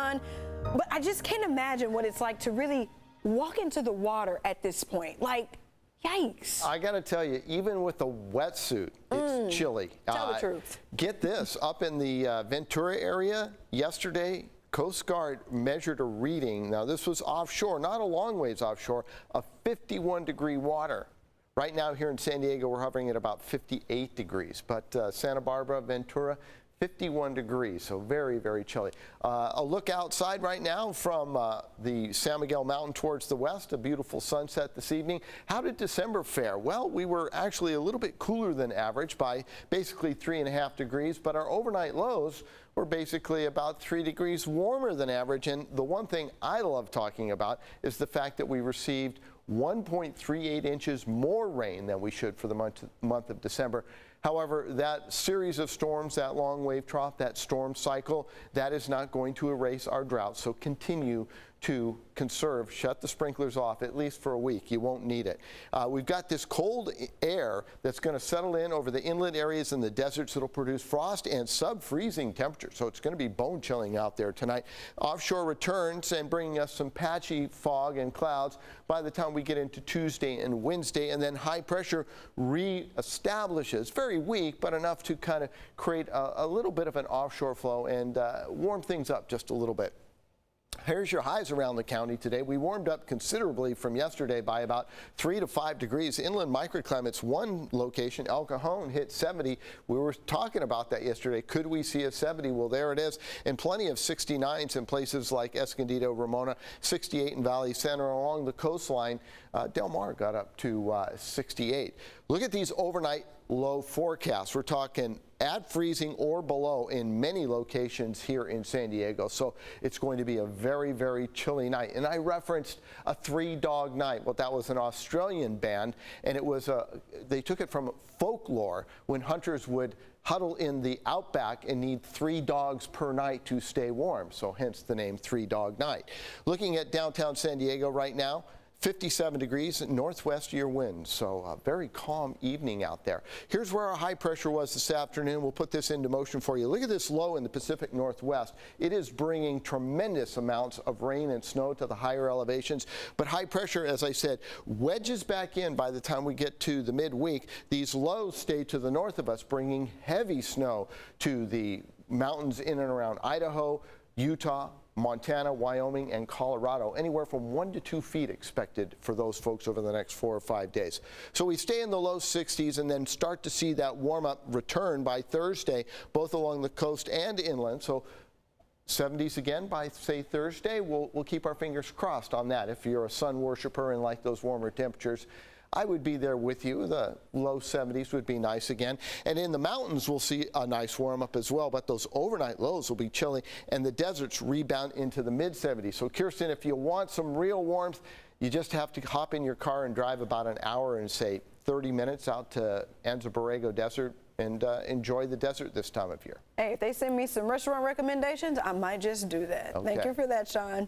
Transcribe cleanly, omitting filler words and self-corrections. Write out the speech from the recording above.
sun, but I just can't imagine what it's like to really walk into the water at this point. Like, yikes. I got to tell you, even with a wetsuit, it's chilly. Tell the truth. Get this, up in the Ventura area yesterday, Coast Guard measured a reading. Now, this was offshore, not a long ways offshore, of 51-degree water. Right now here in San Diego, we're hovering at about 58 degrees, but Santa Barbara, Ventura, 51 degrees, so very, very chilly. A look outside right now from the San Miguel Mountain towards the west, a beautiful sunset this evening. How did December fare? Well, we were actually a little bit cooler than average by basically 3.5 degrees, but our overnight lows were basically about 3 degrees warmer than average. And the one thing I love talking about is the fact that we received 1.38 inches more rain than we should for the month of December. However, that series of storms, that long wave trough, that storm cycle, that is not going to erase our drought. So continue to conserve, shut the sprinklers off at least for a week. You won't need it. We've got this cold air that's going to settle in over the inland areas and the deserts. It'll produce frost and sub-freezing temperatures. So it's going to be bone chilling out there tonight. Offshore returns and bringing us some patchy fog and clouds by the time we get into Tuesday and Wednesday. And then high pressure reestablishes, very weak, but enough to kind of create a little bit of an offshore flow and warm things up just a little bit. Here's your highs around the county today. We warmed up considerably from yesterday by about 3 to 5 degrees. Inland microclimates, one location, El Cajon, hit 70. We were talking about that yesterday. Could we see a 70? Well, there it is. And plenty of 69s in places like Escondido, Ramona, 68 in Valley Center. Along the coastline, Del Mar got up to 68. Look at these overnight low forecasts. We're talking at freezing or below in many locations here in San Diego. So it's going to be a very, very chilly night. And I referenced a 3-dog night. Well, that was an Australian band, and it was they took it from folklore when hunters would huddle in the outback and need 3 dogs per night to stay warm. So hence the name 3-Dog Night. Looking at downtown San Diego right now, 57 degrees, northwesterly winds, so a very calm evening out there. Here's where our high pressure was this afternoon. We'll put this into motion for you. Look at this low in the Pacific Northwest. It is bringing tremendous amounts of rain and snow to the higher elevations, but high pressure, as I said, wedges back in by the time we get to the midweek. These lows stay to the north of us, bringing heavy snow to the mountains in and around Idaho, Utah, Montana, Wyoming, and Colorado. Anywhere from 1 to 2 feet expected for those folks over the next 4 or 5 days. So we stay in the low 60s and then start to see that warm-up return by Thursday, both along the coast and inland. So 70s again by, say, Thursday. We'll keep our fingers crossed on that. If you're a sun worshiper and like those warmer temperatures, I would be there with you. The low 70s would be nice again. And in the mountains, we'll see a nice warm up as well, but those overnight lows will be chilly and the deserts rebound into the mid 70s. So Kirsten, if you want some real warmth, you just have to hop in your car and drive about an hour and say 30 minutes out to Anza Borrego Desert and enjoy the desert this time of year. Hey, if they send me some restaurant recommendations, I might just do that. Okay. Thank you for that, Sean.